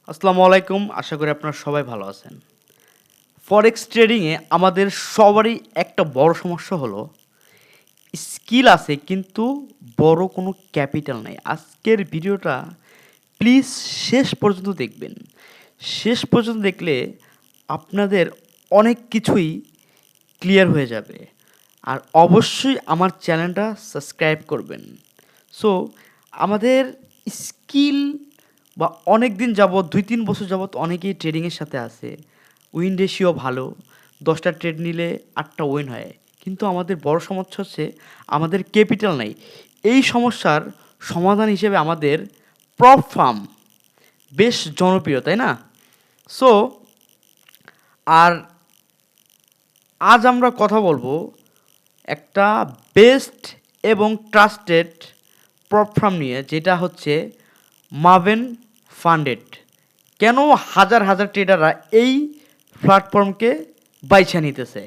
আসসালামু আলাইকুম। আশা করি আপনারা সবাই ভালো আছেন। ফরেক্স ট্রেডিংয়ে আমাদের সবারই একটা বড় সমস্যা হলো স্কিল আছে কিন্তু বড় কোনো ক্যাপিটাল নাই। আজকের ভিডিওটা প্লিজ শেষ পর্যন্ত দেখবেন। শেষ পর্যন্ত দেখলে আপনাদের অনেক কিছুই ক্লিয়ার হয়ে যাবে। আর অবশ্যই আমার চ্যানেলটা সাবস্ক্রাইব করবেন। সো আমাদের স্কিল বা অনেক দিন যাবৎ ২-৩ বছর যাবৎ অনেকেই ট্রেডিংয়ের সাথে আছে। উইন রেশিও ভালো। ১০টা ট্রেড নিলে ৮টা উইন হয়। কিন্তু আমাদের বড় সমস্যা হচ্ছে আমাদের ক্যাপিটাল নাই। এই সমস্যার সমাধান হিসেবে আমাদের প্রপ ফার্ম বেশ জনপ্রিয়, তাই না? সো আর আজ আমরা কথা বলবো একটা বেস্ট এবং ট্রাস্টেড প্ল্যাটফর্ম নিয়ে, যেটা হচ্ছে মাভেন ফান্ডেড। কেন হাজার হাজার ট্রেডাররা এই প্ল্যাটফর্মকে বাইছে নিতেছে,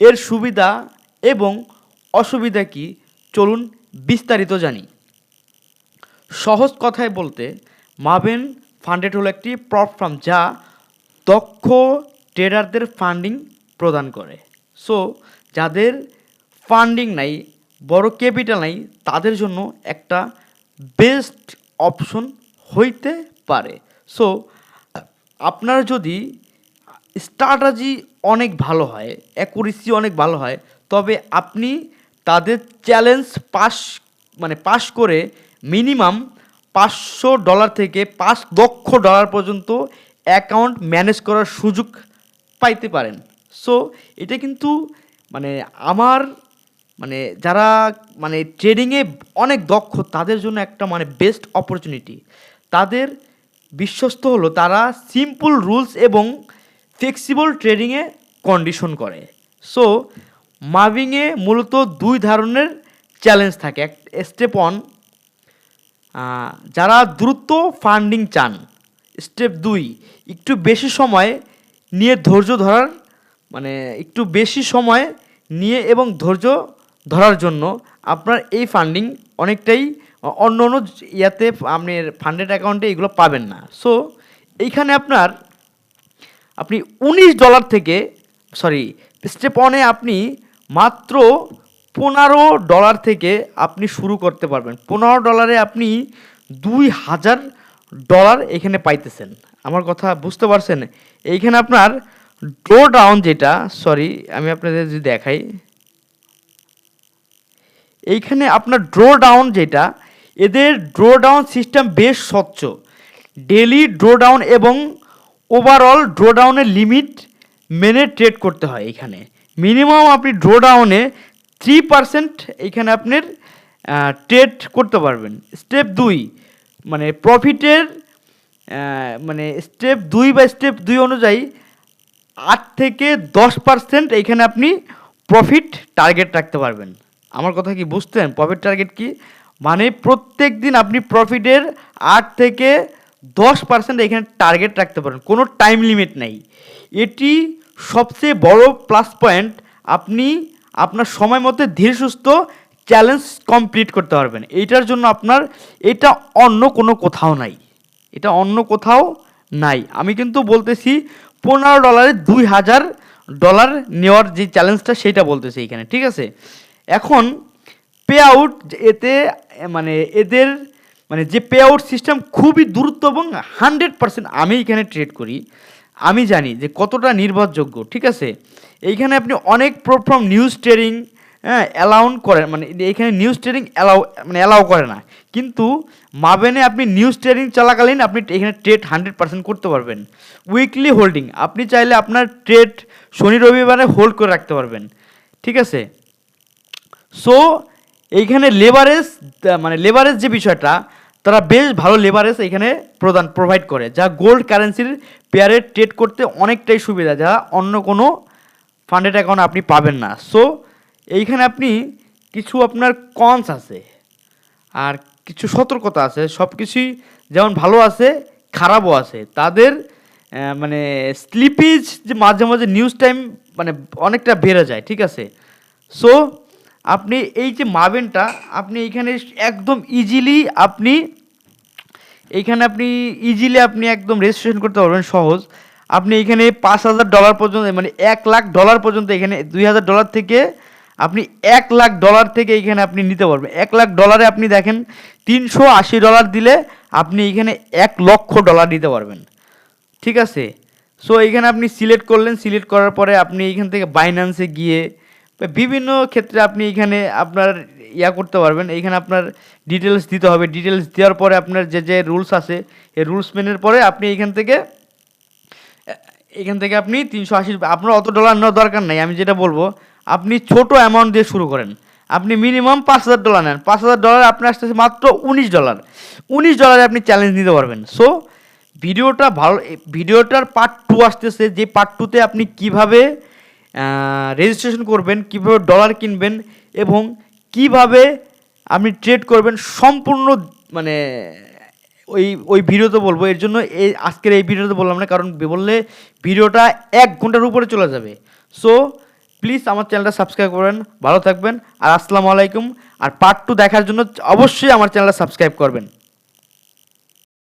এর সুবিধা এবং অসুবিধা কি, চলুন বিস্তারিত জানি। সহজ কথায় বলতে মাভেন ফান্ডেড হলো একটি প্ল্যাটফর্ম যা দক্ষ ট্রেডারদের ফান্ডিং প্রদান করে। সো যাদের ফান্ডিং নাই, বড় ক্যাপিটাল নাই, তাদের জন্য একটা বেস্ট অপশন হইতে পারে। সো আপনারা যদি স্ট্র্যাটেজি অনেক ভালো হয়, অ্যাকুরেসি অনেক ভালো হয়, তবে আপনি তাদের চ্যালেঞ্জ পাস করে মিনিমাম $500 থেকে $5 লক্ষ পর্যন্ত অ্যাকাউন্ট ম্যানেজ করার সুযোগ পাইতে পারেন। সো এটা কিন্তু মানে আমার যারা ট্রেডিংয়ে অনেক দক্ষ তাদের জন্য একটা বেস্ট অপরচুনিটি। তাদের বিশ্বস্ত হলো তারা সিম্পল রুলস এবং ফ্লেক্সিবল ট্রেডিংয়ে কন্ডিশন করে। সো মাভিংয়ে মূলত দুই ধরনের চ্যালেঞ্জ থাকে। স্টেপ ওয়ান, যারা দ্রুত ফান্ডিং চান। স্টেপ 2, একটু বেশি সময় নিয়ে ধৈর্য ধরার মানে একটু বেশি সময় নিয়ে এবং ধৈর্য ধরার জন্য আপনার এই ফান্ডিং অনেকটাই অন্য অন্য ইয়াতে আপনার ফান্ডেড অ্যাকাউন্টে এগুলো পাবেন না। সো এইখানে আপনি $19 থেকে স্টেপ ওয়ানে আপনি মাত্র $15 থেকে আপনি শুরু করতে পারবেন। $15 আপনি $2000 এখানে পাইতেছেন। আমার কথা বুঝতে পারছেন? এইখানে আপনার ড্র ডাউন যেটা, আমি আপনাদের যদি দেখাই, এইখানে আপনার ড্র ডাউন যেটা, এদের ড্র ডাউন সিস্টেম বেশ স্বচ্ছ। ডেলি ড্র ডাউন এবং ওভারঅল ড্র ডাউনের লিমিট মেনে ট্রেড করতে হয়। এখানে মিনিমাম আপনি ড্র ডাউনে 3% এইখানে আপনার ট্রেড করতে পারবেন। স্টেপ 2, প্রফিটের স্টেপ 2 অনুযায়ী 8 থেকে 10% এইখানে আপনি প্রফিট টার্গেট রাখতে পারবেন। আমার কথা কি বুঝতেন? প্রফিট টার্গেট কি প্রত্যেক দিন আপনি প্রফিটের 8 থেকে 10% এখানে টার্গেট রাখতে পারেন, কোনো টাইম লিমিট নাই। এটি সবচেয়ে বড় প্লাস পয়েন্ট। আপনি আপনার সময় মতো ধীরে সুস্থ চ্যালেঞ্জ কমপ্লিট করতে পারবেন। এইটার জন্য এটা অন্য কোনো কোথাও নাই, এটা অন্য কোথাও নাই। আমি কিন্তু বলতেছি $15 $2000 নেওয়ার যে চ্যালেঞ্জটা সেটা বলতেছি এখানে, ঠিক আছে? এখন পে আউট, এতে এদের যে পে আউট সিস্টেম খুবই দ্রুত এবং 100%। আমি এখানে ট্রেড করি, আমি জানি যে কতটা নির্ভরযোগ্য, ঠিক আছে? এইখানে আপনি অনেক প্ল্যাটফর্ম নিউজ ট্রেডিং অ্যালাউ করেন, এইখানে নিউজ ট্রেডিং অ্যালাউ করে না, কিন্তু মাভেনে আপনি নিউজ ট্রেডিং চলাকালীন আপনি এখানে ট্রেড 100% করতে পারবেন। উইকলি হোল্ডিং, আপনি চাইলে আপনার ট্রেড শনি রবিবারে হোল্ড করে রাখতে পারবেন, ঠিক আছে? সো এইখানে লেভারেজ যে বিষয়টা, তারা বেশ ভালো লেভারেজ এখানে প্রোভাইড করে, যা গোল্ড কারেন্সির পেয়ারে ট্রেড করতে অনেকটাই সুবিধা, যা অন্য কোনো ফান্ডেড অ্যাকাউন্ট আপনি পাবেন না। সো এইখানে আপনি কিছু আপনার কনস আছে আর কিছু সতর্কতা আছে। সব কিছুই যেমন ভালো আছে, খারাপও আছে। তাদের স্লিপিজ যে মাঝে মাঝে নিউজ টাইম অনেকটা বেড়ে যায়, ঠিক আছে? সো আপনি এই যে মাভেনটা, আপনি এইখানে একদম ইজিলি আপনি এইখানে আপনি ইজিলি আপনি একদম রেজিস্ট্রেশন করতে পারবেন সহজ। আপনি এখানে $5,000 পর্যন্ত মানে $1,00,000 পর্যন্ত এখানে $2,000 থেকে আপনি $1,00,000 থেকে এইখানে আপনি নিতে পারবেন। $1,00,000 আপনি দেখেন $380 দিলে আপনি এখানে $1,00,000 নিতে পারবেন। ঠিক আছে? সো এইখানে আপনি সিলেক্ট করলেন, সিলেক্ট করার পরে আপনি এইখান থেকে বাইন্যান্সে গিয়ে বিভিন্ন ক্ষেত্রে আপনি এইখানে আপনার করতে পারবেন। এইখানে আপনার ডিটেলস দিতে হবে। ডিটেলস দেওয়ার পরে আপনার যে রুলস আছে এই রুলস মেনের পরে আপনি এখান থেকে আপনি 380 আপনার অত ডলার নেওয়ার দরকার নাই। আমি যেটা বলবো আপনি ছোট অ্যামাউন্ট দিয়ে শুরু করেন। আপনি মিনিমাম $5,000 নেন। $5,000 আপনার আসতেছে মাত্র $19। $19 আপনি চ্যালেঞ্জ নিতে পারবেন। সো ভিডিওটা ভালো, ভিডিওটার পার্ট 2 আসতেছে, যে পার্ট 2তে আপনি কিভাবে রেজিস্ট্রেশন করবেন, কিভাবে ডলার কিনবেন এবং কিভাবে আপনি ট্রেড করবেন সম্পূর্ণ মানে ওই ভিডিওতে বলবো। এর জন্য আজকের এই ভিডিওতে বললাম না, কারণ বললে ভিডিওটা 1 ঘন্টার উপরে চলে যাবে। সো প্লিজ আমার চ্যানেলটা সাবস্ক্রাইব করবেন। ভালো থাকবেন আর আসসালামু আলাইকুম। আর পার্ট 2 দেখার জন্য অবশ্যই আমার চ্যানেলটা সাবস্ক্রাইব করবেন।